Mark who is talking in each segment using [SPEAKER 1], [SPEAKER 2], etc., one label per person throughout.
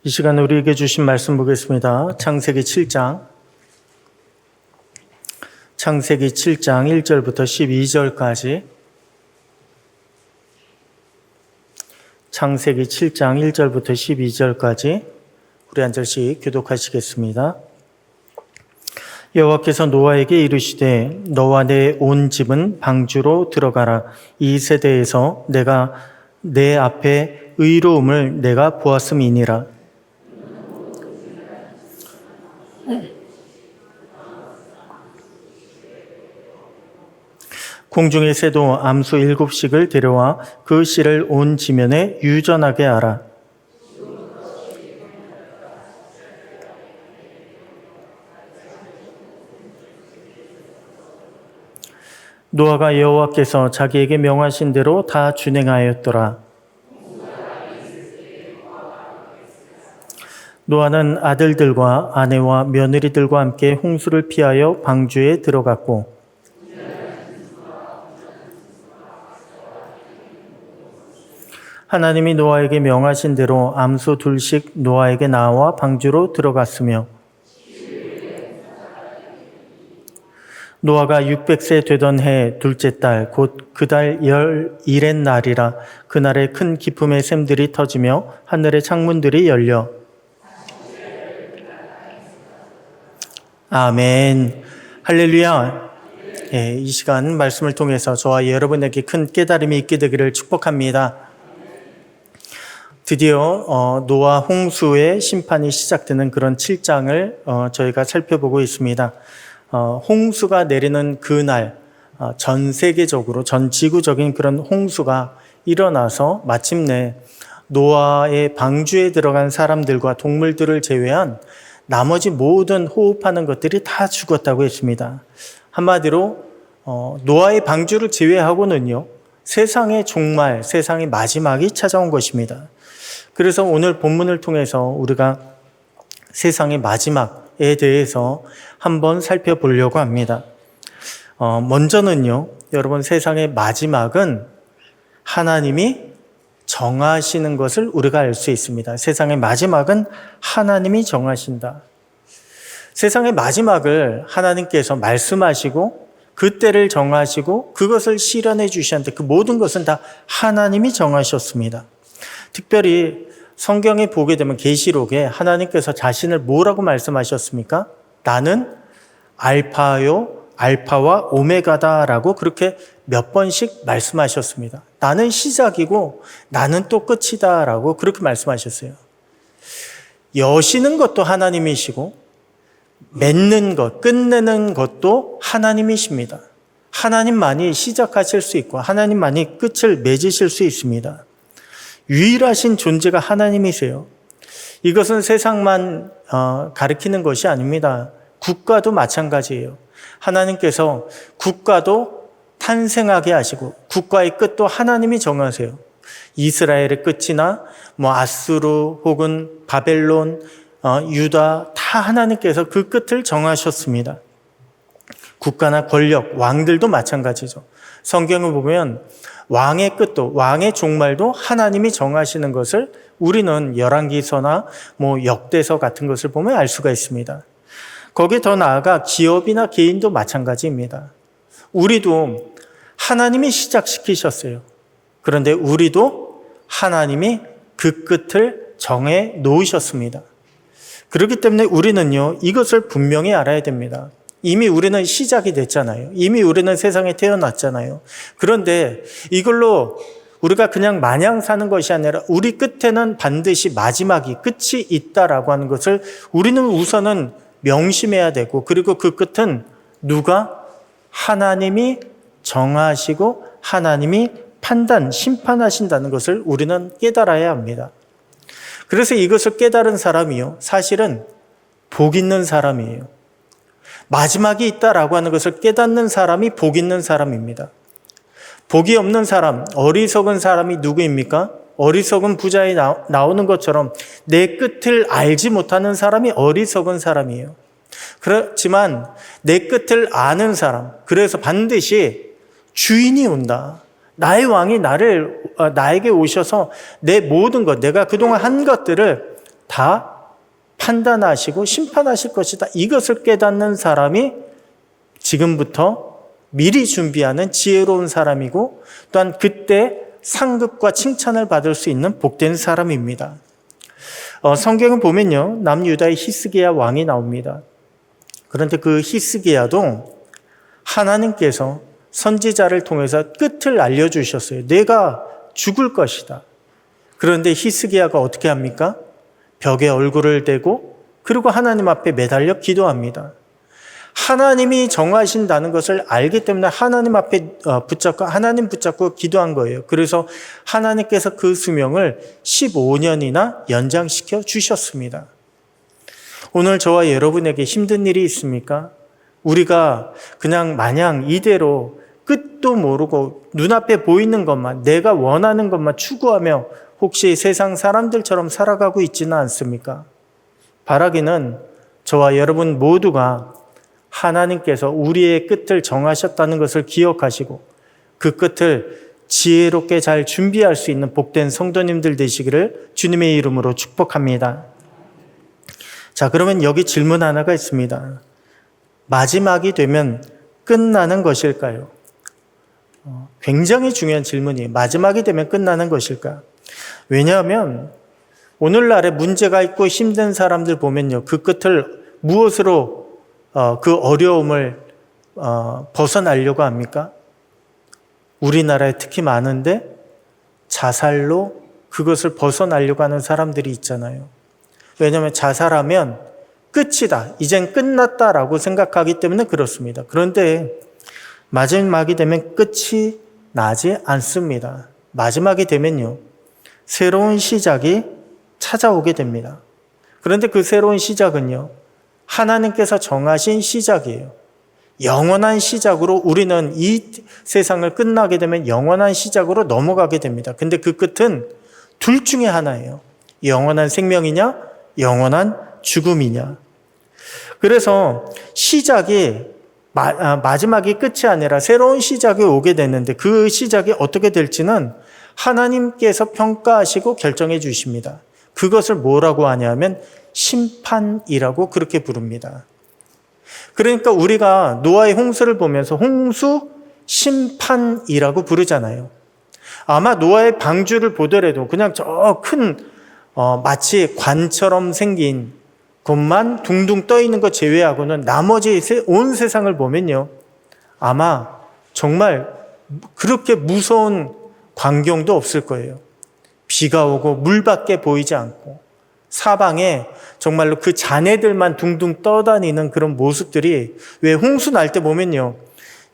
[SPEAKER 1] 이 시간에 우리에게 주신 말씀 보겠습니다. 창세기 7장 1절부터 12절까지 창세기 7장 1절부터 12절까지 우리 한 절씩 교독하시겠습니다. 여호와께서 노아에게 이르시되 너와 내 온 집은 방주로 들어가라. 이 세대에서 내가 내 앞에 의로움을 내가 보았음이니라. 공중의 새도 암수 7씩을 데려와 그 씨를 온 지면에 유전하게 하라. 노아가 여호와께서 자기에게 명하신 대로 다 준행하였더라. 노아는 아들들과 아내와 며느리들과 함께 홍수를 피하여 방주에 들어갔고 하나님이 노아에게 명하신 대로 암수 2씩 노아에게 나와 방주로 들어갔으며 노아가 600세 되던 해 둘째 달 곧 그 달 11의 날이라. 그날에 큰 기쁨의 샘들이 터지며 하늘의 창문들이 열려. 아멘. 할렐루야. 이 시간 말씀을 통해서 저와 여러분에게 큰 깨달음이 있게 되기를 축복합니다. 드디어 노아 홍수의 심판이 시작되는 그런 7장을 저희가 살펴보고 있습니다. 홍수가 내리는 그날 전 세계적으로 전 지구적인 그런 홍수가 일어나서 마침내 노아의 방주에 들어간 사람들과 동물들을 제외한 나머지 모든 호흡하는 것들이 다 죽었다고 했습니다. 한마디로 노아의 방주를 제외하고는요, 세상의 종말, 세상의 마지막이 찾아온 것입니다. 그래서 오늘 본문을 통해서 우리가 세상의 마지막에 대해서 한번 살펴보려고 합니다. 먼저는요, 여러분, 세상의 마지막은 하나님이 정하시는 것을 우리가 알 수 있습니다. 세상의 마지막은 하나님이 정하신다. 세상의 마지막을 하나님께서 말씀하시고 그 때를 정하시고 그것을 실현해 주셨는데 그 모든 것은 다 하나님이 정하셨습니다. 특별히 성경에 보게 되면 계시록에 하나님께서 자신을 뭐라고 말씀하셨습니까? 나는 알파와 오메가다라고 그렇게 몇 번씩 말씀하셨습니다. 나는 시작이고 나는 또 끝이다라고 그렇게 말씀하셨어요. 여시는 것도 하나님이시고 맺는 것, 끝내는 것도 하나님이십니다. 하나님만이 시작하실 수 있고 하나님만이 끝을 맺으실 수 있습니다. 유일하신 존재가 하나님이세요. 이것은 세상만 가리키는 것이 아닙니다. 국가도 마찬가지예요. 하나님께서 국가도 탄생하게 하시고 국가의 끝도 하나님이 정하세요. 이스라엘의 끝이나 아수르 혹은 바벨론, 유다 다 하나님께서 그 끝을 정하셨습니다. 국가나 권력, 왕들도 마찬가지죠. 성경을 보면 왕의 끝도, 왕의 종말도 하나님이 정하시는 것을 우리는 열왕기서나 역대서 같은 것을 보면 알 수가 있습니다. 거기에 더 나아가 기업이나 개인도 마찬가지입니다. 우리도 하나님이 시작시키셨어요. 그런데 우리도 하나님이 그 끝을 정해 놓으셨습니다. 그렇기 때문에 우리는요, 이것을 분명히 알아야 됩니다. 이미 우리는 시작이 됐잖아요. 이미 우리는 세상에 태어났잖아요. 그런데 이걸로 우리가 그냥 마냥 사는 것이 아니라 우리 끝에는 반드시 마지막이 끝이 있다라고 하는 것을 우리는 우선은 명심해야 되고, 그리고 그 끝은 누가? 하나님이 정하시고 하나님이 심판하신다는 것을 우리는 깨달아야 합니다. 그래서 이것을 깨달은 사람이요, 사실은 복 있는 사람이에요. 마지막이 있다라고 하는 것을 깨닫는 사람이 복 있는 사람입니다. 복이 없는 사람, 어리석은 사람이 누구입니까? 어리석은 부자에 나오는 것처럼 내 끝을 알지 못하는 사람이 어리석은 사람이에요. 그렇지만 내 끝을 아는 사람, 그래서 반드시 주인이 온다. 나의 왕이 나에게 오셔서 내 모든 것, 내가 그동안 한 것들을 다 판단하시고 심판하실 것이다. 이것을 깨닫는 사람이 지금부터 미리 준비하는 지혜로운 사람이고 또한 그때 상급과 칭찬을 받을 수 있는 복된 사람입니다. 성경을 보면요, 남유다의 히스기야 왕이 나옵니다. 그런데 그 히스기야도 하나님께서 선지자를 통해서 끝을 알려주셨어요. 내가 죽을 것이다. 그런데 히스기야가 어떻게 합니까? 벽에 얼굴을 대고 그리고 하나님 앞에 매달려 기도합니다. 하나님이 정하신다는 것을 알기 때문에 하나님 앞에 하나님 붙잡고 기도한 거예요. 그래서 하나님께서 그 수명을 15년이나 연장시켜 주셨습니다. 오늘 저와 여러분에게 힘든 일이 있습니까? 우리가 그냥 마냥 이대로 끝도 모르고 눈앞에 보이는 것만, 내가 원하는 것만 추구하며 혹시 세상 사람들처럼 살아가고 있지는 않습니까? 바라기는 저와 여러분 모두가 하나님께서 우리의 끝을 정하셨다는 것을 기억하시고 그 끝을 지혜롭게 잘 준비할 수 있는 복된 성도님들 되시기를 주님의 이름으로 축복합니다. 자, 그러면 여기 질문 하나가 있습니다. 마지막이 되면 끝나는 것일까요? 굉장히 중요한 질문이에요. 마지막이 되면 끝나는 것일까? 왜냐하면 오늘날에 문제가 있고 힘든 사람들 보면요, 그 끝을 무엇으로 그 어려움을 벗어나려고 합니까? 우리나라에 특히 많은데 자살로 그것을 벗어나려고 하는 사람들이 있잖아요. 왜냐하면 자살하면 끝이다, 이젠 끝났다라고 생각하기 때문에 그렇습니다. 그런데 마지막이 되면 끝이 나지 않습니다. 마지막이 되면요, 새로운 시작이 찾아오게 됩니다. 그런데 그 새로운 시작은요, 하나님께서 정하신 시작이에요. 영원한 시작으로 우리는 이 세상을 끝나게 되면 영원한 시작으로 넘어가게 됩니다. 근데 그 끝은 둘 중에 하나예요. 영원한 생명이냐, 영원한 죽음이냐. 그래서 시작이 마지막이 끝이 아니라 새로운 시작이 오게 되는데 그 시작이 어떻게 될지는 하나님께서 평가하시고 결정해 주십니다. 그것을 뭐라고 하냐면 심판이라고 그렇게 부릅니다. 그러니까 우리가 노아의 홍수를 보면서 홍수 심판이라고 부르잖아요. 아마 노아의 방주를 보더라도 그냥 저 큰 마치 관처럼 생긴 것만 둥둥 떠 있는 것 제외하고는 나머지 온 세상을 보면요, 아마 정말 그렇게 무서운 광경도 없을 거예요. 비가 오고 물밖에 보이지 않고 사방에 정말로 그 잔해들만 둥둥 떠다니는 그런 모습들이, 왜 홍수 날 때 보면요,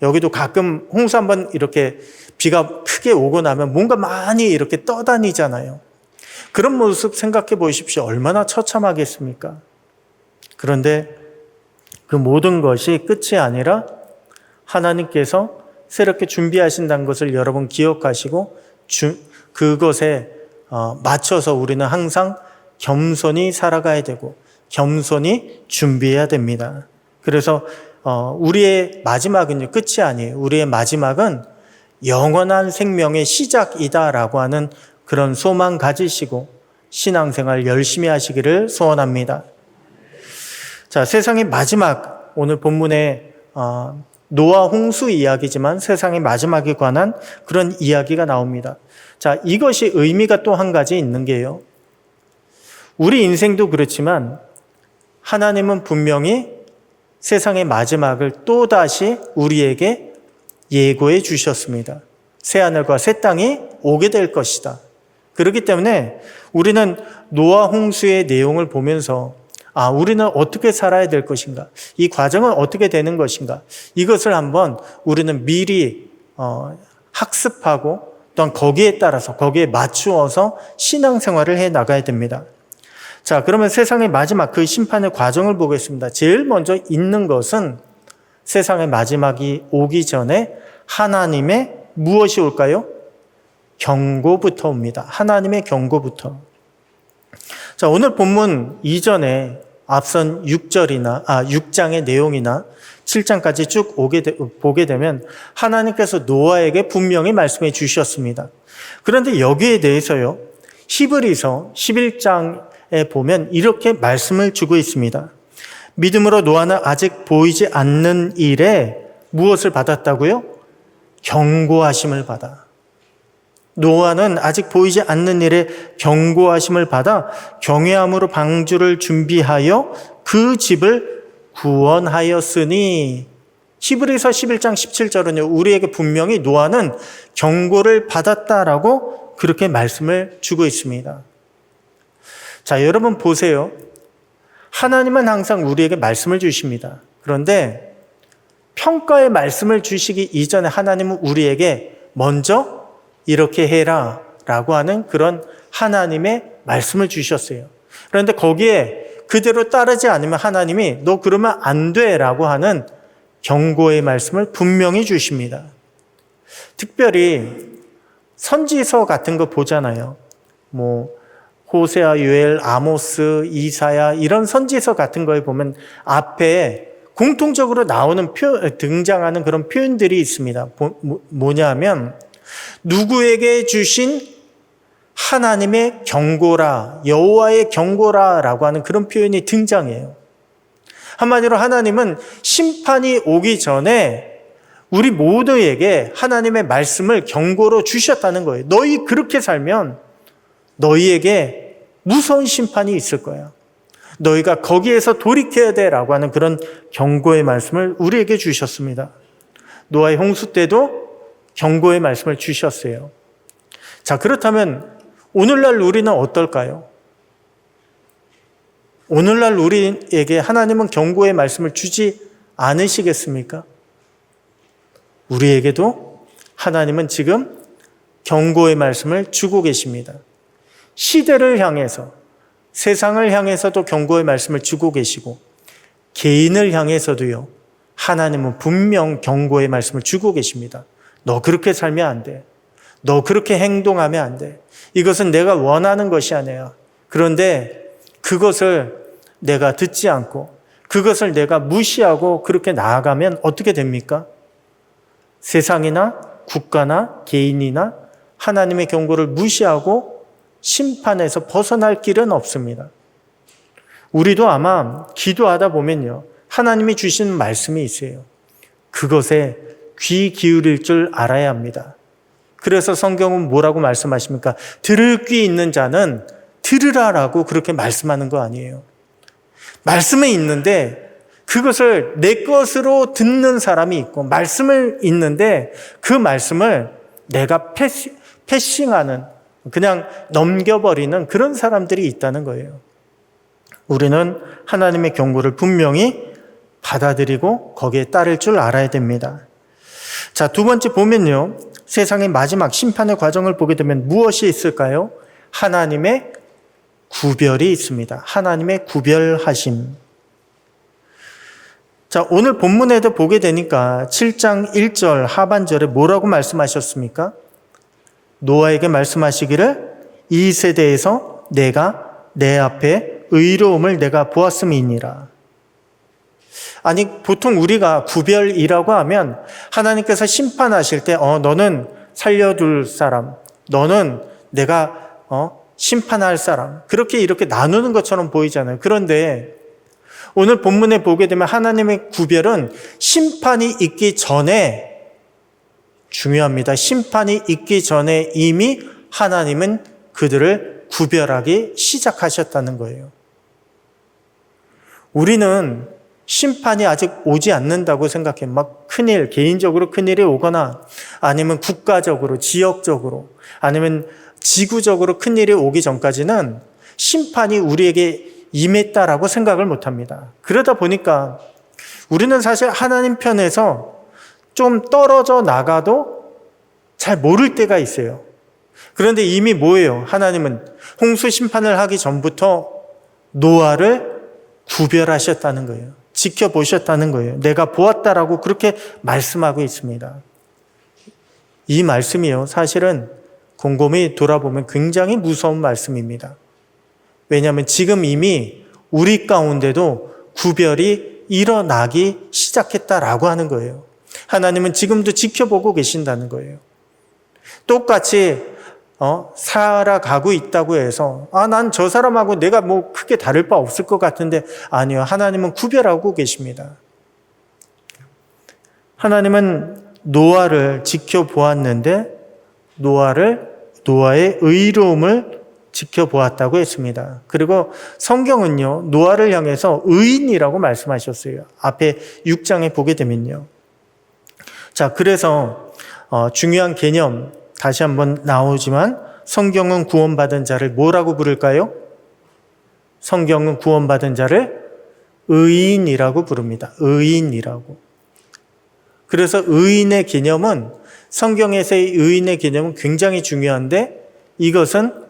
[SPEAKER 1] 여기도 가끔 홍수 한번 이렇게 비가 크게 오고 나면 뭔가 많이 이렇게 떠다니잖아요. 그런 모습 생각해 보십시오. 얼마나 처참하겠습니까? 그런데 그 모든 것이 끝이 아니라 하나님께서 새롭게 준비하신다는 것을 여러분 기억하시고 그것에 맞춰서 우리는 항상 겸손히 살아가야 되고 겸손히 준비해야 됩니다. 그래서 우리의 마지막은요, 끝이 아니에요. 우리의 마지막은 영원한 생명의 시작이다라고 하는 그런 소망 가지시고 신앙생활 열심히 하시기를 소원합니다. 자, 세상의 마지막, 오늘 본문에 노아 홍수 이야기지만 세상의 마지막에 관한 그런 이야기가 나옵니다. 자, 이것이 의미가 또 한 가지 있는 게요, 우리 인생도 그렇지만 하나님은 분명히 세상의 마지막을 또다시 우리에게 예고해 주셨습니다. 새하늘과 새 땅이 오게 될 것이다. 그렇기 때문에 우리는 노아 홍수의 내용을 보면서 우리는 어떻게 살아야 될 것인가, 이 과정은 어떻게 되는 것인가, 이것을 한번 우리는 미리 학습하고 또한 거기에 따라서 거기에 맞추어서 신앙생활을 해 나가야 됩니다. 자, 그러면 세상의 마지막 그 심판의 과정을 보겠습니다. 제일 먼저 있는 것은 세상의 마지막이 오기 전에 하나님의 무엇이 올까요? 경고부터 옵니다. 하나님의 경고부터. 자, 오늘 본문 이전에 앞선 6장의 내용이나 7장까지 쭉 보게 되면 하나님께서 노아에게 분명히 말씀해 주셨습니다. 그런데 여기에 대해서요, 히브리서 11장 4절에 보면 이렇게 말씀을 주고 있습니다. 믿음으로 노아는 아직 보이지 않는 일에 무엇을 받았다고요? 경고하심을 받아. 노아는 아직 보이지 않는 일에 경고하심을 받아 경외함으로 방주를 준비하여 그 집을 구원하였으니. 히브리서 11장 17절은요, 우리에게 분명히 노아는 경고를 받았다라고 그렇게 말씀을 주고 있습니다. 자, 여러분 보세요. 하나님은 항상 우리에게 말씀을 주십니다. 그런데 평가의 말씀을 주시기 이전에 하나님은 우리에게 먼저 이렇게 해라 라고 하는 그런 하나님의 말씀을 주셨어요. 그런데 거기에 그대로 따르지 않으면 하나님이 너 그러면 안 돼 라고 하는 경고의 말씀을 분명히 주십니다. 특별히 선지서 같은 거 보잖아요. 호세아, 요엘, 아모스, 이사야 이런 선지서 같은 거에 보면 앞에 공통적으로 등장하는 그런 표현들이 있습니다. 뭐냐면 누구에게 주신 하나님의 경고라, 여호와의 경고라라고 하는 그런 표현이 등장해요. 한마디로 하나님은 심판이 오기 전에 우리 모두에게 하나님의 말씀을 경고로 주셨다는 거예요. 너희 그렇게 살면 너희에게 무서운 심판이 있을 거야. 너희가 거기에서 돌이켜야 돼라고 하는 그런 경고의 말씀을 우리에게 주셨습니다. 노아의 홍수 때도 경고의 말씀을 주셨어요. 자, 그렇다면 오늘날 우리는 어떨까요? 오늘날 우리에게 하나님은 경고의 말씀을 주지 않으시겠습니까? 우리에게도 하나님은 지금 경고의 말씀을 주고 계십니다. 시대를 향해서, 세상을 향해서도 경고의 말씀을 주고 계시고 개인을 향해서도요, 하나님은 분명 경고의 말씀을 주고 계십니다. 너 그렇게 살면 안 돼. 너 그렇게 행동하면 안 돼. 이것은 내가 원하는 것이 아니야. 그런데 그것을 내가 듣지 않고 그것을 내가 무시하고 그렇게 나아가면 어떻게 됩니까? 세상이나 국가나 개인이나 하나님의 경고를 무시하고 심판에서 벗어날 길은 없습니다. 우리도 아마 기도하다 보면요, 하나님이 주시는 말씀이 있어요. 그것에 귀 기울일 줄 알아야 합니다. 그래서 성경은 뭐라고 말씀하십니까? 들을 귀 있는 자는 들으라라고 그렇게 말씀하는 거 아니에요. 말씀은 있는데 그것을 내 것으로 듣는 사람이 있고, 말씀을 있는데 그 말씀을 내가 패싱하는, 그냥 넘겨버리는 그런 사람들이 있다는 거예요. 우리는 하나님의 경고를 분명히 받아들이고 거기에 따를 줄 알아야 됩니다. 자, 두 번째 보면요, 세상의 마지막 심판의 과정을 보게 되면 무엇이 있을까요? 하나님의 구별이 있습니다. 하나님의 구별하심. 자, 오늘 본문에도 보게 되니까 7장 1절 하반절에 뭐라고 말씀하셨습니까? 노아에게 말씀하시기를 이 세대에서 내가 내 앞에 의로움을 내가 보았음이니라. 아니, 보통 우리가 구별이라고 하면 하나님께서 심판하실 때 너는 살려둘 사람, 너는 내가 심판할 사람, 그렇게 이렇게 나누는 것처럼 보이잖아요. 그런데 오늘 본문에 보게 되면 하나님의 구별은 심판이 있기 전에, 중요합니다. 심판이 있기 전에 이미 하나님은 그들을 구별하기 시작하셨다는 거예요. 우리는 심판이 아직 오지 않는다고 생각해. 막 큰일, 개인적으로 큰일이 오거나 아니면 국가적으로, 지역적으로, 아니면 지구적으로 큰일이 오기 전까지는 심판이 우리에게 임했다라고 생각을 못합니다. 그러다 보니까 우리는 사실 하나님 편에서 좀 떨어져 나가도 잘 모를 때가 있어요. 그런데 이미 뭐예요? 하나님은 홍수 심판을 하기 전부터 노아를 구별하셨다는 거예요. 지켜보셨다는 거예요. 내가 보았다라고 그렇게 말씀하고 있습니다. 이 말씀이요, 사실은 곰곰이 돌아보면 굉장히 무서운 말씀입니다. 왜냐하면 지금 이미 우리 가운데도 구별이 일어나기 시작했다라고 하는 거예요. 하나님은 지금도 지켜보고 계신다는 거예요. 똑같이 살아가고 있다고 해서 난 저 사람하고 내가 뭐 크게 다를 바 없을 것 같은데 아니요. 하나님은 구별하고 계십니다. 하나님은 노아를 지켜보았는데 노아의 의로움을 지켜보았다고 했습니다. 그리고 성경은요, 노아를 향해서 의인이라고 말씀하셨어요. 앞에 6장에 보게 되면요. 자, 그래서 중요한 개념 다시 한번 나오지만 성경은 구원받은 자를 뭐라고 부를까요? 성경은 구원받은 자를 의인이라고 부릅니다. 의인이라고. 그래서 의인의 개념은 성경에서의 의인의 개념은 굉장히 중요한데 이것은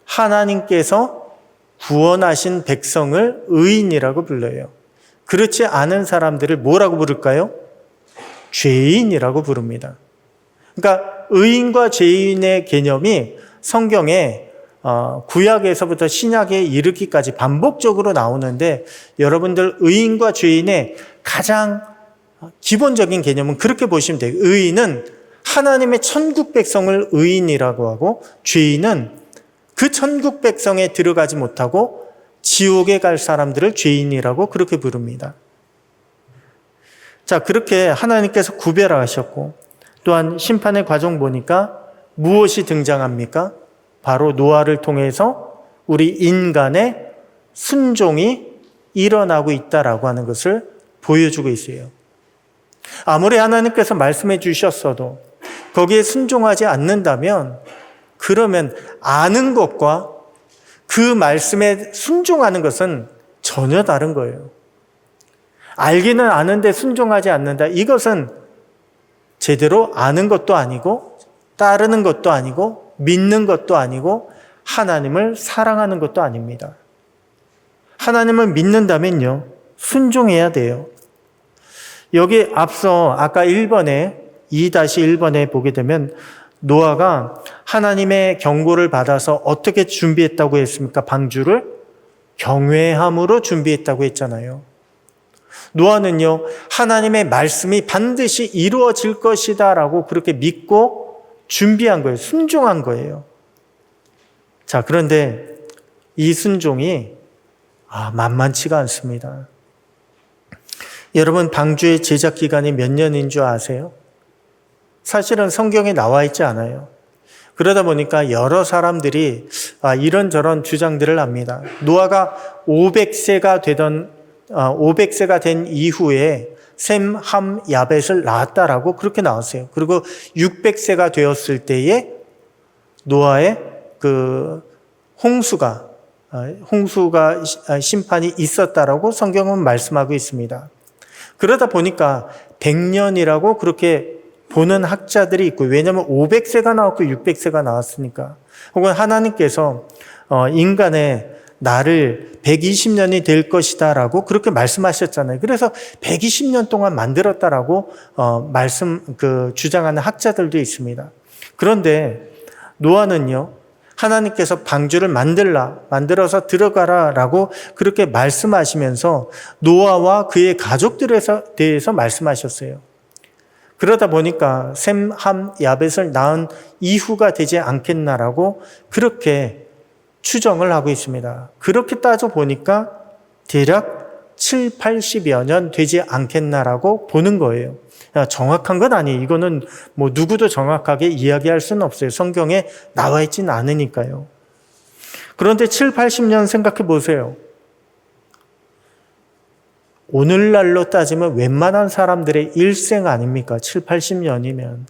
[SPEAKER 1] 하나님께서 구원하신 백성을 의인이라고 불러요. 그렇지 않은 사람들을 뭐라고 부를까요? 죄인이라고 부릅니다. 그러니까 의인과 죄인의 개념이 성경에 구약에서부터 신약에 이르기까지 반복적으로 나오는데 여러분들 의인과 죄인의 가장 기본적인 개념은 그렇게 보시면 돼요. 의인은 하나님의 천국 백성을 의인이라고 하고 죄인은 그 천국 백성에 들어가지 못하고 지옥에 갈 사람들을 죄인이라고 그렇게 부릅니다. 자, 그렇게 하나님께서 구별하셨고 또한 심판의 과정 보니까 무엇이 등장합니까? 바로 노아를 통해서 우리 인간의 순종이 일어나고 있다라고 하는 것을 보여주고 있어요. 아무리 하나님께서 말씀해 주셨어도 거기에 순종하지 않는다면 그러면 아는 것과 그 말씀에 순종하는 것은 전혀 다른 거예요. 알기는 아는데 순종하지 않는다. 이것은 제대로 아는 것도 아니고 따르는 것도 아니고 믿는 것도 아니고 하나님을 사랑하는 것도 아닙니다. 하나님을 믿는다면요, 순종해야 돼요. 여기 앞서 아까 1번에 2-1번에 보게 되면 노아가 하나님의 경고를 받아서 어떻게 준비했다고 했습니까? 방주를 경외함으로 준비했다고 했잖아요. 노아는요, 하나님의 말씀이 반드시 이루어질 것이다 라고 그렇게 믿고 준비한 거예요. 순종한 거예요. 자, 그런데 이 순종이 만만치가 않습니다. 여러분, 방주의 제작 기간이 몇 년인 줄 아세요? 사실은 성경에 나와 있지 않아요. 그러다 보니까 여러 사람들이 이런저런 주장들을 합니다. 노아가 500세가 된 이후에 셈, 함, 야벳을 낳았다라고 그렇게 나왔어요. 그리고 600세가 되었을 때에 노아의 홍수가 심판이 있었다라고 성경은 말씀하고 있습니다. 그러다 보니까 100년이라고 그렇게 보는 학자들이 있고, 왜냐하면 500세가 나왔고 600세가 나왔으니까. 혹은 하나님께서 인간의 나를 120년이 될 것이다 라고 그렇게 말씀하셨잖아요. 그래서 120년 동안 만들었다라고 주장하는 학자들도 있습니다. 그런데 노아는요, 하나님께서 방주를 만들어서 들어가라 라고 그렇게 말씀하시면서 노아와 그의 가족들에 대해서 말씀하셨어요. 그러다 보니까 셈, 함, 야벳을 낳은 이후가 되지 않겠나라고 그렇게 추정을 하고 있습니다. 그렇게 따져보니까 대략 70-80여 년 되지 않겠나라고 보는 거예요. 정확한 건 아니에요. 이거는 뭐 누구도 정확하게 이야기할 수는 없어요. 성경에 나와 있지는 않으니까요. 그런데 70-80년 생각해 보세요. 오늘날로 따지면 웬만한 사람들의 일생 아닙니까? 70-80년이면.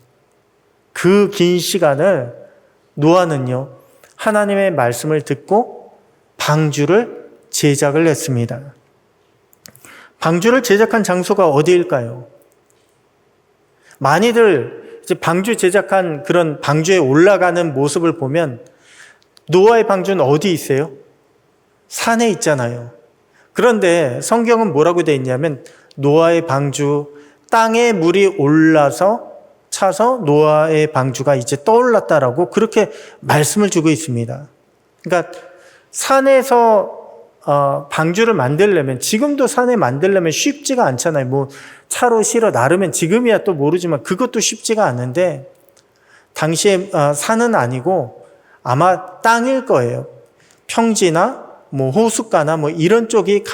[SPEAKER 1] 그 긴 시간을 노아는요, 하나님의 말씀을 듣고 방주를 제작을 했습니다. 방주를 제작한 장소가 어디일까요? 많이들 이제 방주 제작한 그런 방주에 올라가는 모습을 보면 노아의 방주는 어디 있어요? 산에 있잖아요. 그런데 성경은 뭐라고 되어 있냐면 노아의 방주, 땅에 물이 올라서 차서 노아의 방주가 이제 떠올랐다라고 그렇게 말씀을 주고 있습니다. 그러니까 산에서 방주를 만들려면, 지금도 산에 만들려면 쉽지가 않잖아요. 뭐 차로 실어 나르면 지금이야 또 모르지만 그것도 쉽지가 않은데 당시에 산은 아니고 아마 땅일 거예요. 평지나 뭐 호숫가나 뭐 이런 쪽일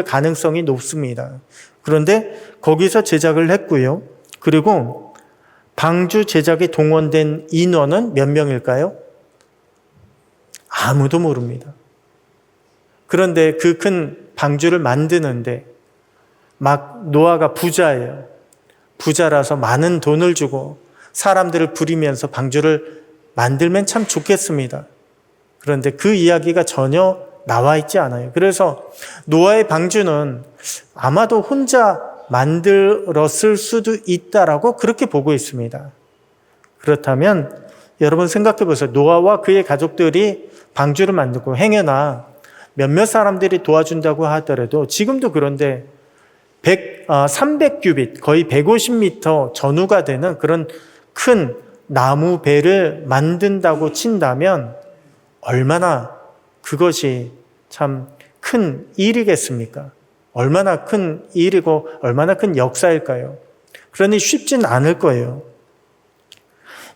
[SPEAKER 1] 가능성이 높습니다. 그런데 거기서 제작을 했고요. 그리고 방주 제작에 동원된 인원은 몇 명일까요? 아무도 모릅니다. 그런데 그 큰 방주를 만드는데 막 노아가 부자예요. 부자라서 많은 돈을 주고 사람들을 부리면서 방주를 만들면 참 좋겠습니다. 그런데 그 이야기가 전혀 나와 있지 않아요. 그래서 노아의 방주는 아마도 혼자 만들었을 수도 있다라고 그렇게 보고 있습니다. 그렇다면 여러분 생각해 보세요. 노아와 그의 가족들이 방주를 만들고 행여나 몇몇 사람들이 도와준다고 하더라도 지금도 그런데 300규빗, 거의 150m 전후가 되는 그런 큰 나무 배를 만든다고 친다면 얼마나 그것이 참 큰 일이겠습니까? 얼마나 큰 일이고 얼마나 큰 역사일까요? 그러니 쉽진 않을 거예요.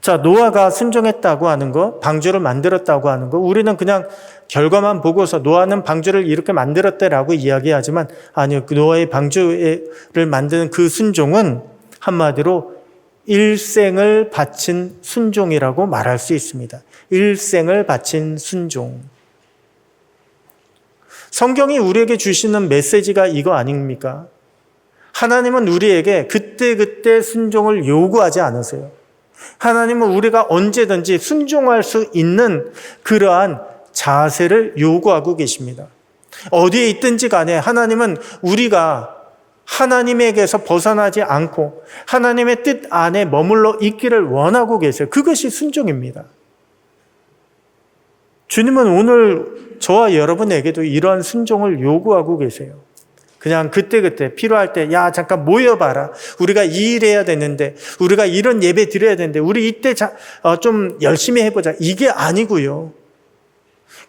[SPEAKER 1] 자, 노아가 순종했다고 하는 거, 방주를 만들었다고 하는 거, 우리는 그냥 결과만 보고서 노아는 방주를 이렇게 만들었다라고 이야기하지만 아니요, 노아의 방주를 만드는 그 순종은 한마디로 일생을 바친 순종이라고 말할 수 있습니다. 일생을 바친 순종. 성경이 우리에게 주시는 메시지가 이거 아닙니까? 하나님은 우리에게 그때그때 순종을 요구하지 않으세요. 하나님은 우리가 언제든지 순종할 수 있는 그러한 자세를 요구하고 계십니다. 어디에 있든지 간에 하나님은 우리가 하나님에게서 벗어나지 않고 하나님의 뜻 안에 머물러 있기를 원하고 계세요. 그것이 순종입니다. 주님은 오늘 저와 여러분에게도 이러한 순종을 요구하고 계세요. 그냥 그때그때 필요할 때 야 잠깐 모여봐라. 우리가 이 일 해야 되는데 우리가 이런 예배 드려야 되는데 우리 이때 좀 열심히 해보자. 이게 아니고요.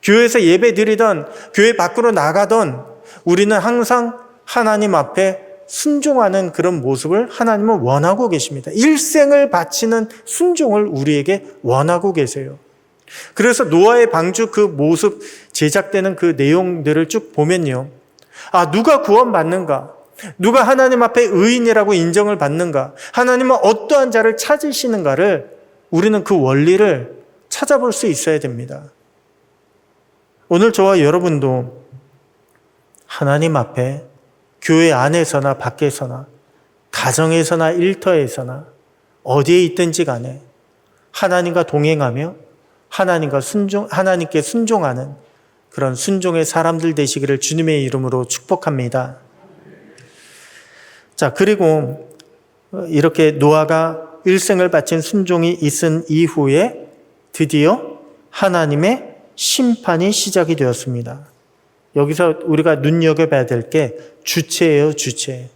[SPEAKER 1] 교회에서 예배 드리던 교회 밖으로 나가던 우리는 항상 하나님 앞에 순종하는 그런 모습을 하나님은 원하고 계십니다. 일생을 바치는 순종을 우리에게 원하고 계세요. 그래서 노아의 방주 그 모습 제작되는 그 내용들을 쭉 보면요. 아, 누가 구원받는가? 누가 하나님 앞에 의인이라고 인정을 받는가? 하나님은 어떠한 자를 찾으시는가를 우리는 그 원리를 찾아볼 수 있어야 됩니다. 오늘 저와 여러분도 하나님 앞에 교회 안에서나 밖에서나 가정에서나 일터에서나 어디에 있든지 간에 하나님과 동행하며 하나님께 순종하는 그런 순종의 사람들 되시기를 주님의 이름으로 축복합니다. 자, 그리고 이렇게 노아가 일생을 바친 순종이 있은 이후에 드디어 하나님의 심판이 시작이 되었습니다. 여기서 우리가 눈여겨봐야 될 게 주체예요, 주체.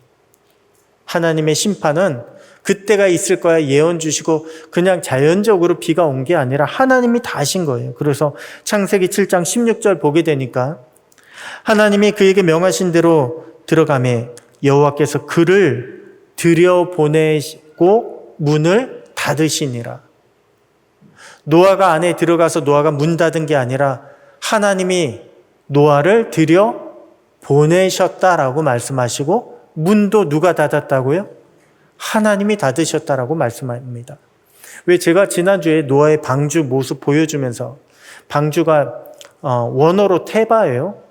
[SPEAKER 1] 하나님의 심판은 그때가 있을 거야 예언 주시고 그냥 자연적으로 비가 온 게 아니라 하나님이 다 하신 거예요. 그래서 창세기 7장 16절 보게 되니까 하나님이 그에게 명하신 대로 들어가매 여호와께서 그를 들여보내고 문을 닫으시니라. 노아가 안에 들어가서 노아가 문 닫은 게 아니라 하나님이 노아를 들여보내셨다라고 말씀하시고 문도 누가 닫았다고요? 하나님이 닫으셨다라고 말씀합니다. 왜 제가 지난주에 노아의 방주 모습 보여주면서 방주가 원어로 테바예요.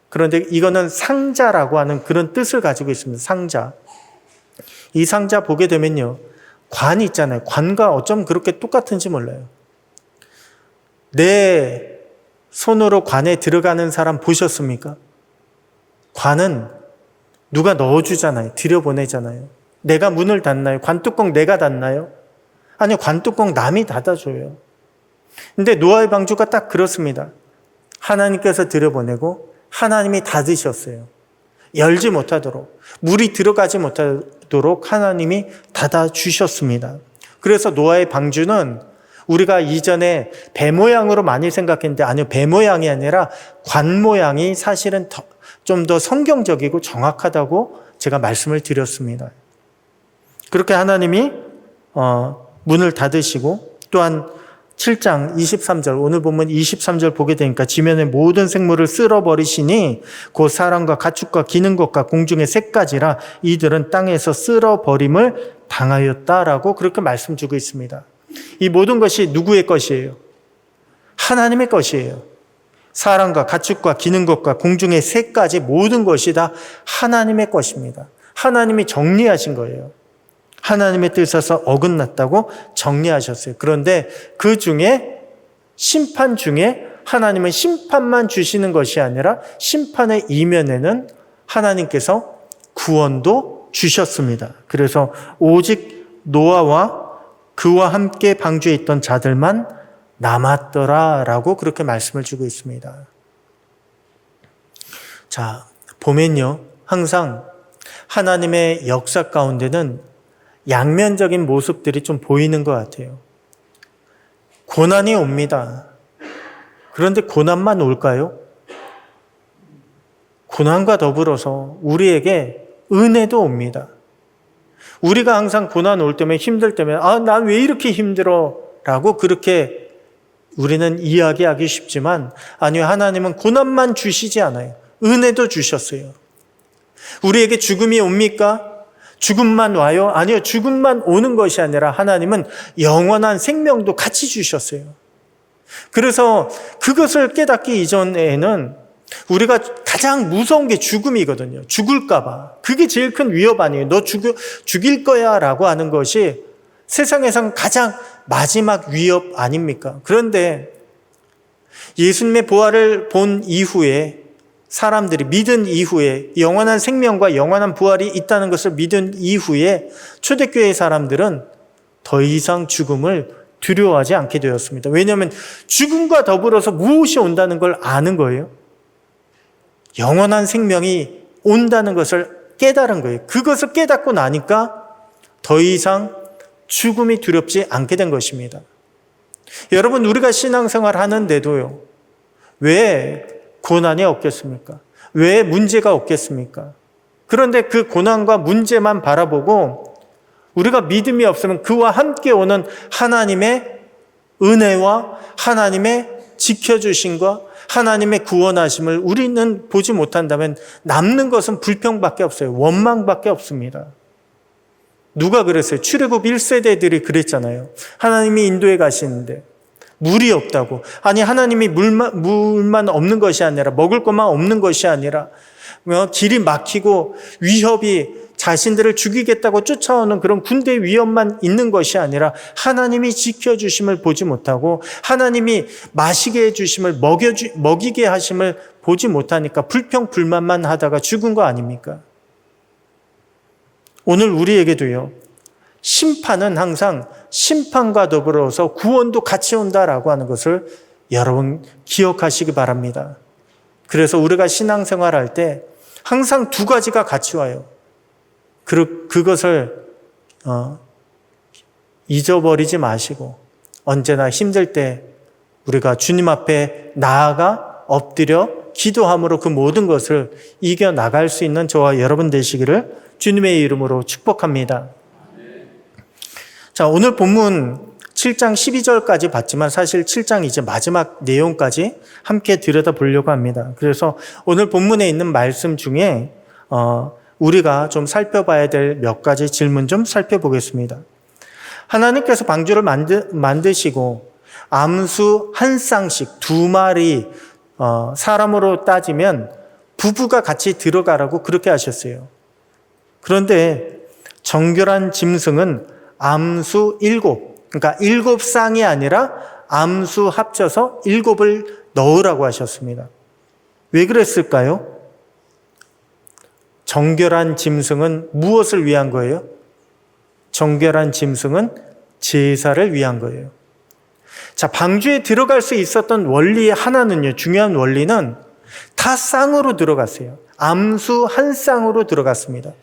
[SPEAKER 1] 그런데 이거는 상자라고 하는 그런 뜻을 가지고 있습니다. 상자. 이 상자 보게 되면요. 관 있잖아요. 관과 어쩜 그렇게 똑같은지 몰라요. 내 손으로 관에 들어가는 사람 보셨습니까? 관은 누가 넣어주잖아요. 들여보내잖아요. 내가 문을 닫나요? 관뚜껑 내가 닫나요? 아니요, 관뚜껑 남이 닫아줘요. 근데 노아의 방주가 딱 그렇습니다. 하나님께서 들여보내고 하나님이 닫으셨어요. 열지 못하도록, 물이 들어가지 못하도록 하나님이 닫아주셨습니다. 그래서 노아의 방주는 우리가 이전에 배 모양으로 많이 생각했는데 아니요, 배 모양이 아니라 관 모양이 사실은 좀 더 성경적이고 정확하다고 제가 말씀을 드렸습니다. 그렇게 하나님이 문을 닫으시고 또한 7장 23절, 오늘 보면 23절 보게 되니까 지면의 모든 생물을 쓸어버리시니 곧 사람과 가축과 기는 것과 공중의 새까지라 이들은 땅에서 쓸어버림을 당하였다라고 그렇게 말씀 주고 있습니다. 이 모든 것이 누구의 것이에요? 하나님의 것이에요. 사람과 가축과 기는 것과 공중의 새까지 모든 것이 다 하나님의 것입니다. 하나님이 정리하신 거예요. 하나님의 뜻에서 어긋났다고 정리하셨어요. 그런데 그 중에 심판 중에 하나님은 심판만 주시는 것이 아니라 심판의 이면에는 하나님께서 구원도 주셨습니다. 그래서 오직 노아와 그와 함께 방주에 있던 자들만 남았더라라고 그렇게 말씀을 주고 있습니다. 자, 보면요, 항상 하나님의 역사 가운데는 양면적인 모습들이 좀 보이는 것 같아요. 고난이 옵니다. 그런데 고난만 올까요? 고난과 더불어서 우리에게 은혜도 옵니다. 우리가 항상 고난 올 때면 힘들 때면 난 왜 이렇게 힘들어? 라고 그렇게 우리는 이야기하기 쉽지만 아니요, 하나님은 고난만 주시지 않아요. 은혜도 주셨어요. 우리에게 죽음이 옵니까? 죽음만 와요? 아니요, 죽음만 오는 것이 아니라 하나님은 영원한 생명도 같이 주셨어요. 그래서 그것을 깨닫기 이전에는 우리가 가장 무서운 게 죽음이거든요. 죽을까 봐. 그게 제일 큰 위협 아니에요. 너 죽일 거야 라고 하는 것이 세상에선 가장 마지막 위협 아닙니까? 그런데 예수님의 부활을 본 이후에 사람들이 믿은 이후에 영원한 생명과 영원한 부활이 있다는 것을 믿은 이후에 초대교회 사람들은 더 이상 죽음을 두려워하지 않게 되었습니다. 왜냐하면 죽음과 더불어서 무엇이 온다는 걸 아는 거예요. 영원한 생명이 온다는 것을 깨달은 거예요. 그것을 깨닫고 나니까 더 이상 죽음이 두렵지 않게 된 것입니다. 여러분, 우리가 신앙생활 하는데도요, 왜 고난이 없겠습니까? 왜 문제가 없겠습니까? 그런데 그 고난과 문제만 바라보고 우리가 믿음이 없으면 그와 함께 오는 하나님의 은혜와 하나님의 지켜주심과 하나님의 구원하심을 우리는 보지 못한다면 남는 것은 불평밖에 없어요. 원망밖에 없습니다. 누가 그랬어요? 출애굽 1세대들이 그랬잖아요. 하나님이 인도에 가시는데 물이 없다고. 아니, 하나님이 물만 없는 것이 아니라, 먹을 것만 없는 것이 아니라 길이 막히고 위협이 자신들을 죽이겠다고 쫓아오는 그런 군대 위협만 있는 것이 아니라 하나님이 지켜주심을 보지 못하고 하나님이 마시게 해주심을 먹이게 하심을 보지 못하니까 불평 불만만 하다가 죽은 거 아닙니까? 오늘 우리에게도요, 심판은 항상 심판과 더불어서 구원도 같이 온다라고 하는 것을 여러분 기억하시기 바랍니다. 그래서 우리가 신앙생활할 때 항상 두 가지가 같이 와요. 그것을 잊어버리지 마시고 언제나 힘들 때 우리가 주님 앞에 나아가 엎드려 기도함으로 그 모든 것을 이겨나갈 수 있는 저와 여러분 되시기를 주님의 이름으로 축복합니다. 자, 오늘 본문 7장 12절까지 봤지만 사실 7장 이제 마지막 내용까지 함께 들여다보려고 합니다. 그래서 오늘 본문에 있는 말씀 중에 우리가 좀 살펴봐야 될 몇 가지 질문 좀 살펴보겠습니다. 하나님께서 방주를 만드시고 암수 한 쌍씩 2마리 사람으로 따지면 부부가 같이 들어가라고 그렇게 하셨어요. 그런데 정결한 짐승은 암수 7, 그러니까 7쌍이 아니라 암수 합쳐서 7을 넣으라고 하셨습니다. 왜 그랬을까요? 정결한 짐승은 무엇을 위한 거예요? 정결한 짐승은 제사를 위한 거예요. 자, 방주에 들어갈 수 있었던 원리 하나는요, 중요한 원리는 다 쌍으로 들어갔어요. 암수 한 쌍으로 들어갔습니다.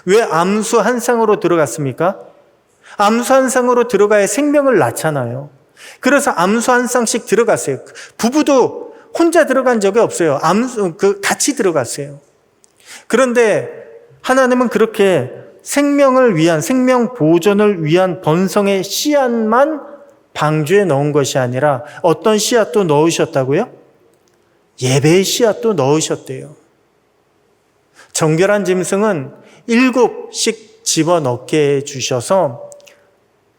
[SPEAKER 1] 왜 암수 한 쌍으로 들어갔습니까? 암수 한 쌍으로 들어가야 생명을 낳잖아요. 그래서 암수 한 쌍씩 들어갔어요. 부부도 혼자 들어간 적이 없어요. 같이 들어갔어요. 그런데 하나님은 그렇게 생명을 위한, 생명 보존을 위한 번성의 씨앗만 방주에 넣은 것이 아니라 어떤 씨앗도 넣으셨다고요? 예배의 씨앗도 넣으셨대요. 정결한 짐승은 7씩 집어넣게 해주셔서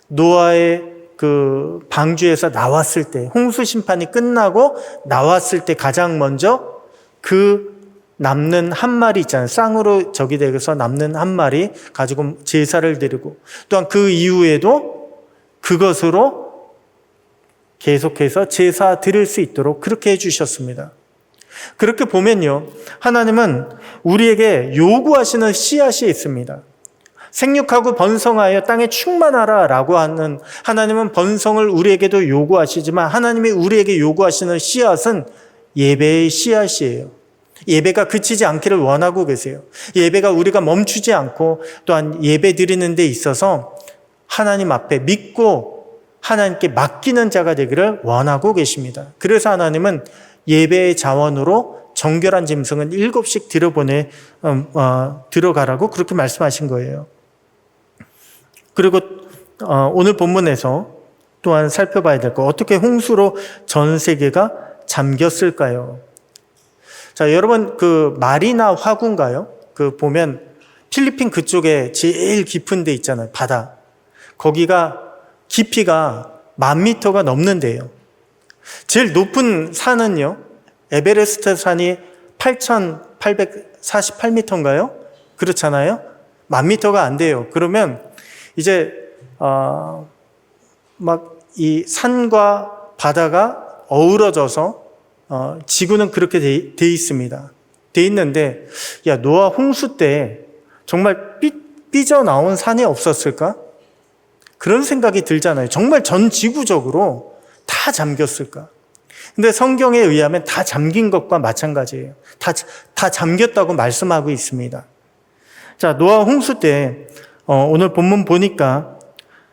[SPEAKER 1] 노아의 그 방주에서 나왔을 때, 홍수 심판이 끝나고 나왔을 때 가장 먼저 그 남는 한 마리 있잖아요. 쌍으로 저기 되어서 남는 한 마리 가지고 제사를 드리고, 또한 그 이후에도 그것으로 계속해서 제사 드릴 수 있도록 그렇게 해주셨습니다. 그렇게 보면요, 하나님은 우리에게 요구하시는 씨앗이 있습니다. 생육하고 번성하여 땅에 충만하라 라고 하는, 하나님은 번성을 우리에게도 요구하시지만 하나님이 우리에게 요구하시는 씨앗은 예배의 씨앗이에요. 예배가 그치지 않기를 원하고 계세요. 예배가 우리가 멈추지 않고, 또한 예배 드리는 데 있어서 하나님 앞에 믿고 하나님께 맡기는 자가 되기를 원하고 계십니다. 그래서 하나님은 예배의 자원으로 정결한 짐승은 7씩 들어가라고 그렇게 말씀하신 거예요. 그리고 오늘 본문에서 또한 살펴봐야 될 거, 어떻게 홍수로 전 세계가 잠겼을까요? 자, 여러분 그 마리나 화구인가요? 그 보면 필리핀 그쪽에 제일 깊은 데 있잖아요. 바다. 거기가 깊이가 10,000m가 넘는데요. 제일 높은 산은요, 에베레스트 산이 8,848m인가요? 그렇잖아요. 10,000m가 안 돼요. 그러면 이제 막 이 산과 바다가 어우러져서 지구는 그렇게 돼 있습니다. 돼 있는데, 야, 노아 홍수 때 정말 삐져나온 산이 없었을까? 그런 생각이 들잖아요. 정말 전 지구적으로 다 잠겼을까? 근데 성경에 의하면 다 잠긴 것과 마찬가지예요. 다 잠겼다고 말씀하고 있습니다. 자, 노아 홍수 때 오늘 본문 보니까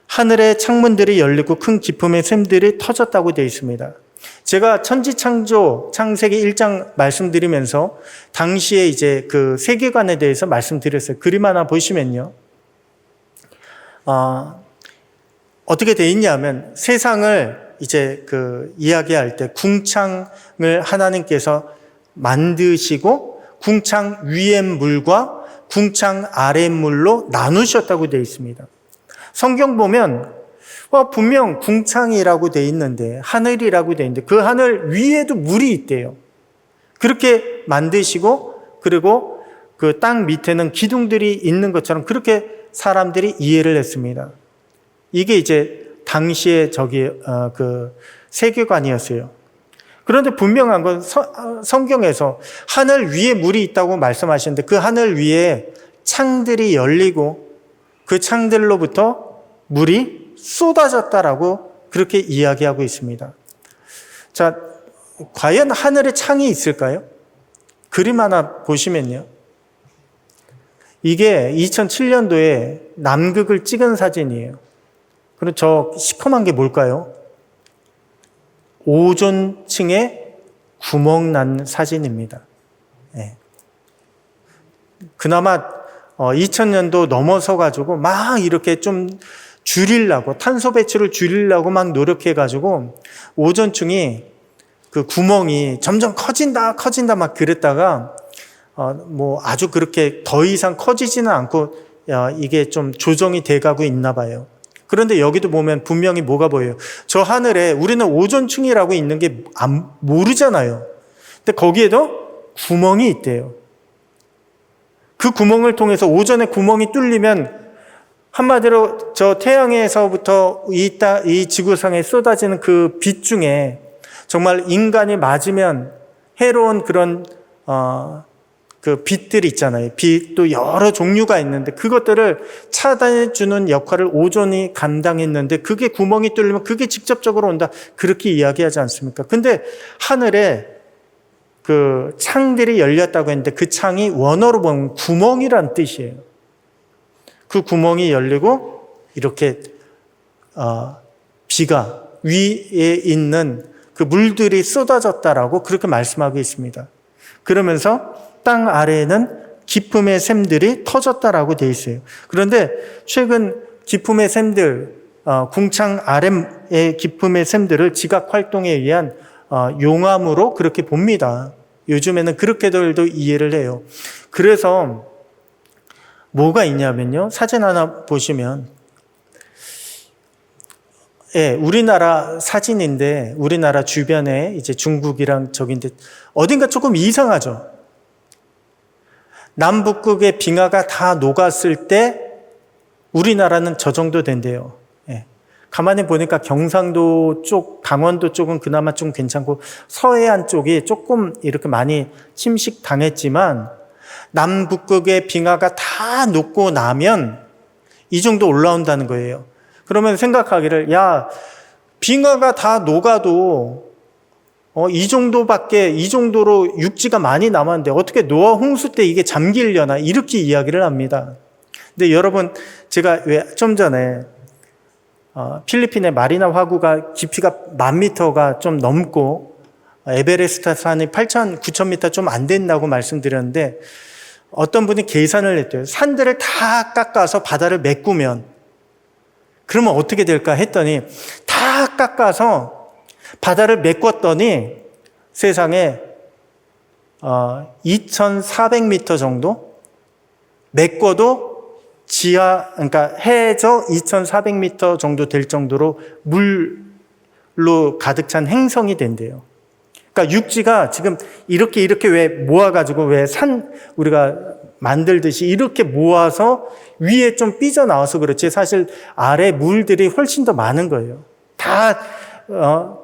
[SPEAKER 1] 하늘의 창문들이 열리고 큰 기품의 샘들이 터졌다고 되어 있습니다. 제가 천지창조 창세기 1장 말씀드리면서 당시에 이제 그 세계관에 대해서 말씀드렸어요. 그림 하나 보시면요, 어떻게 되어 있냐면 세상을 이제 그 이야기할 때 궁창을 하나님께서 만드시고 궁창 위의 물과 궁창 아래 물로 나누셨다고 되어 있습니다. 성경 보면 분명 궁창이라고 되어 있는데, 하늘이라고 되어 있는데 그 하늘 위에도 물이 있대요. 그렇게 만드시고, 그리고 그 땅 밑에는 기둥들이 있는 것처럼 그렇게 사람들이 이해를 했습니다. 이게 이제 당시의 그 세계관이었어요. 그런데 분명한 건 성경에서 하늘 위에 물이 있다고 말씀하시는데 그 하늘 위에 창들이 열리고 그 창들로부터 물이 쏟아졌다라고 그렇게 이야기하고 있습니다. 자, 과연 하늘에 창이 있을까요? 그림 하나 보시면요, 이게 2007년도에 남극을 찍은 사진이에요. 그리고 저 시커먼 게 뭘까요? 오존층에 구멍 난 사진입니다. 네. 그나마 2000년도 넘어서 가지고 막 이렇게 좀 줄이려고, 탄소 배출을 줄이려고 막 노력해 가지고 오존층이 그 구멍이 점점 커진다 막 그랬다가 뭐 아주 그렇게 더 이상 커지지는 않고 이게 좀 조정이 돼 가고 있나 봐요. 그런데 여기도 보면 분명히 뭐가 보여요? 저 하늘에 우리는 오존층이라고 있는 게 모르잖아요. 근데 거기에도 구멍이 있대요. 그 구멍을 통해서 오존에 구멍이 뚫리면 한마디로 저 태양에서부터 이 지구상에 쏟아지는 그 빛 중에 정말 인간이 맞으면 해로운 그런 그 빛들 있잖아요. 빛도 여러 종류가 있는데 그것들을 차단해주는 역할을 오존이 감당했는데 그게 구멍이 뚫리면 그게 직접적으로 온다. 그렇게 이야기하지 않습니까? 근데 하늘에 그 창들이 열렸다고 했는데 그 창이 원어로 보면 구멍이란 뜻이에요. 그 구멍이 열리고 이렇게 비가 위에 있는 그 물들이 쏟아졌다라고 그렇게 말씀하고 있습니다. 그러면서 땅 아래에는 기품의 샘들이 터졌다라고 되어 있어요. 그런데 최근 기품의 샘들, 궁창 RM의 기쁨의 샘들을 지각 활동에 의한 용암으로 그렇게 봅니다. 요즘에는 그렇게들도 이해를 해요. 그래서 뭐가 있냐면요. 사진 하나 보시면, 예, 우리나라 사진인데 우리나라 주변에 이제 중국이랑 저긴데 어딘가 조금 이상하죠. 남북극의 빙하가 다 녹았을 때 우리나라는 저 정도 된대요. 예. 가만히 보니까 경상도 쪽, 강원도 쪽은 그나마 좀 괜찮고 서해안 쪽이 조금 이렇게 많이 침식당했지만 남북극의 빙하가 다 녹고 나면 이 정도 올라온다는 거예요. 그러면 생각하기를, 야, 빙하가 다 녹아도 이 정도로 육지가 많이 남았는데 어떻게 노아 홍수 때 이게 잠기려나, 이렇게 이야기를 합니다. 근데 여러분, 제가 왜 좀 전에 필리핀의 마리나 화구가 깊이가 10,000m가 좀 넘고 에베레스트 산이 8,000, 9,000m 좀 안 된다고 말씀드렸는데 어떤 분이 계산을 했대요. 산들을 다 깎아서 바다를 메꾸면 그러면 어떻게 될까 했더니 다 깎아서 바다를 메꿨더니 세상에 2,400m 정도 메꿔도 그러니까 해저 2,400m 정도 될 정도로 물로 가득 찬 행성이 된대요. 그러니까 육지가 지금 이렇게 왜 모아가지고 왜 우리가 만들듯이 이렇게 모아서 위에 좀 삐져나와서 그렇지 사실 아래 물들이 훨씬 더 많은 거예요. 다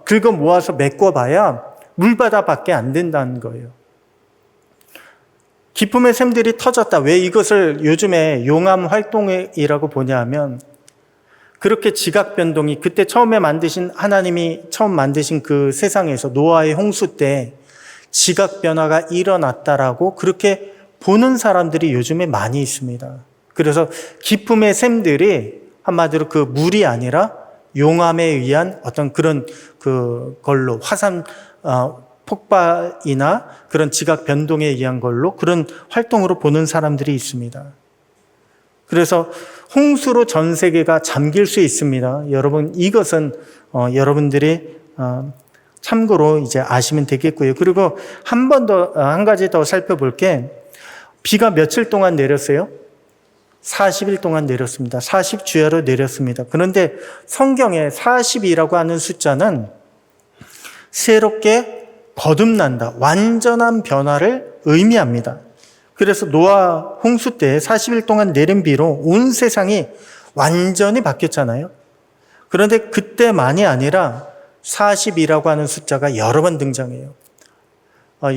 [SPEAKER 1] 긁어 모아서 메꿔봐야 물바다밖에 안 된다는 거예요. 기쁨의 샘들이 터졌다. 왜 이것을 요즘에 용암 활동이라고 보냐 하면 그렇게 지각 변동이 그때 하나님이 처음 만드신 그 세상에서 노아의 홍수 때 지각 변화가 일어났다라고 그렇게 보는 사람들이 요즘에 많이 있습니다. 그래서 기쁨의 샘들이 한마디로 그 물이 아니라 용암에 의한 어떤 그런 그걸로 화산 폭발이나 그런 지각 변동에 의한 걸로 그런 활동으로 보는 사람들이 있습니다. 그래서 홍수로 전 세계가 잠길 수 있습니다. 여러분, 이것은 여러분들이 참고로 이제 아시면 되겠고요. 그리고 한 가지 더 살펴볼 게 비가 며칠 동안 내렸어요? 40일 동안 내렸습니다. 40주야로 내렸습니다. 그런데 성경에 40이라고 하는 숫자는 새롭게 거듭난다, 완전한 변화를 의미합니다. 그래서 노아 홍수 때 40일 동안 내린 비로 온 세상이 완전히 바뀌었잖아요. 그런데 그때만이 아니라 40이라고 하는 숫자가 여러 번 등장해요.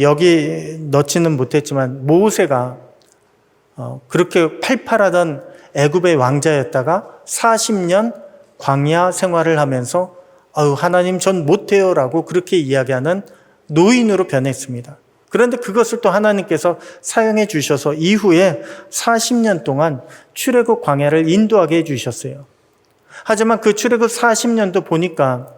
[SPEAKER 1] 여기 넣지는 못했지만 모세가 그렇게 팔팔하던 애굽의 왕자였다가 40년 광야 생활을 하면서 하나님 전 못해요 라고 그렇게 이야기하는 노인으로 변했습니다. 그런데 그것을 또 하나님께서 사용해 주셔서 이후에 40년 동안 출애굽 광야를 인도하게 해 주셨어요. 하지만 그 출애굽 40년도 보니까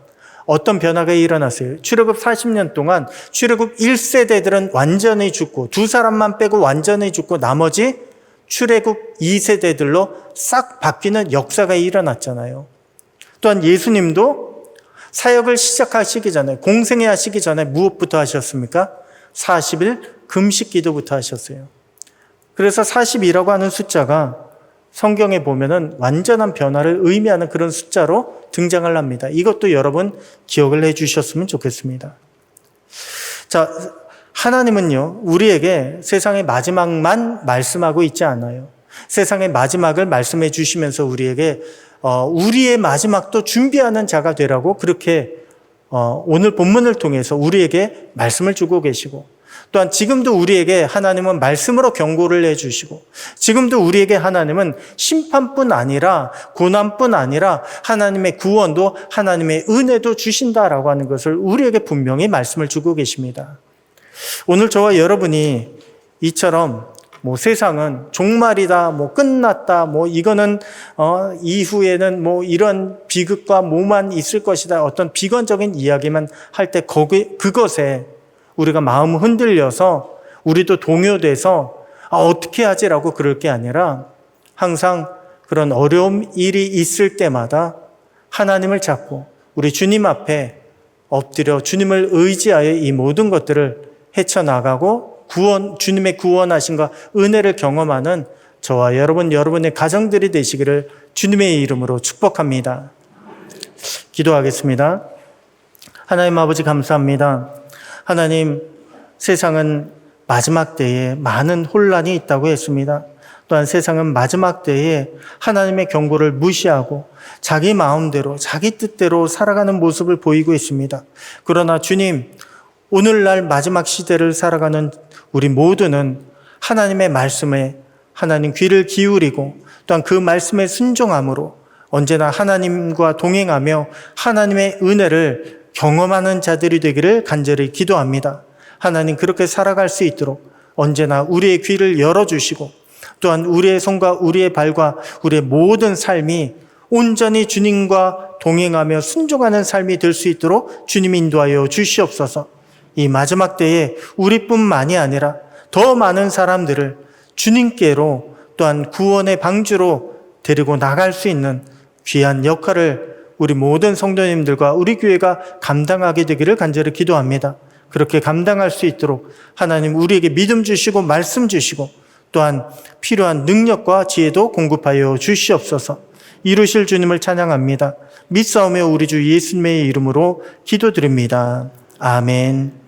[SPEAKER 1] 어떤 변화가 일어났어요. 출애굽 40년 동안 출애굽 1세대들은 완전히 죽고 두 사람만 빼고 완전히 죽고 나머지 출애굽 2세대들로 싹 바뀌는 역사가 일어났잖아요. 또한 예수님도 사역을 시작하시기 전에, 공생애 하시기 전에 무엇부터 하셨습니까? 40일 금식 기도부터 하셨어요. 그래서 40이라고 하는 숫자가 성경에 보면은 완전한 변화를 의미하는 그런 숫자로 등장을 합니다. 이것도 여러분 기억을 해 주셨으면 좋겠습니다. 자, 하나님은요, 우리에게 세상의 마지막만 말씀하고 있지 않아요. 세상의 마지막을 말씀해 주시면서 우리에게 우리의 마지막도 준비하는 자가 되라고 그렇게 오늘 본문을 통해서 우리에게 말씀을 주고 계시고, 또한 지금도 우리에게 하나님은 말씀으로 경고를 해주시고, 지금도 우리에게 하나님은 심판뿐 아니라 고난뿐 아니라 하나님의 구원도 하나님의 은혜도 주신다라고 하는 것을 우리에게 분명히 말씀을 주고 계십니다. 오늘 저와 여러분이 이처럼 세상은 종말이다, 끝났다, 이거는 이후에는 이런 비극과 뭐만 있을 것이다, 어떤 비관적인 이야기만 할 때 그것에 우리가 마음 흔들려서 우리도 동요돼서 어떻게 하지라고 그럴 게 아니라 항상 그런 어려움 일이 있을 때마다 하나님을 찾고 우리 주님 앞에 엎드려 주님을 의지하여 이 모든 것들을 헤쳐나가고 주님의 구원하심과 은혜를 경험하는 저와 여러분의 가정들이 되시기를 주님의 이름으로 축복합니다. 기도하겠습니다. 하나님 아버지 감사합니다. 하나님, 세상은 마지막 때에 많은 혼란이 있다고 했습니다. 또한 세상은 마지막 때에 하나님의 경고를 무시하고 자기 마음대로 자기 뜻대로 살아가는 모습을 보이고 있습니다. 그러나 주님, 오늘날 마지막 시대를 살아가는 우리 모두는 하나님의 말씀에 하나님 귀를 기울이고 또한 그 말씀에 순종함으로 언제나 하나님과 동행하며 하나님의 은혜를 경험하는 자들이 되기를 간절히 기도합니다. 하나님, 그렇게 살아갈 수 있도록 언제나 우리의 귀를 열어주시고 또한 우리의 손과 우리의 발과 우리의 모든 삶이 온전히 주님과 동행하며 순종하는 삶이 될 수 있도록 주님 인도하여 주시옵소서. 이 마지막 때에 우리뿐만이 아니라 더 많은 사람들을 주님께로 또한 구원의 방주로 데리고 나갈 수 있는 귀한 역할을 우리 모든 성도님들과 우리 교회가 감당하게 되기를 간절히 기도합니다. 그렇게 감당할 수 있도록 하나님 우리에게 믿음 주시고 말씀 주시고 또한 필요한 능력과 지혜도 공급하여 주시옵소서. 이루실 주님을 찬양합니다. 믿사오며 우리 주 예수님의 이름으로 기도드립니다. 아멘.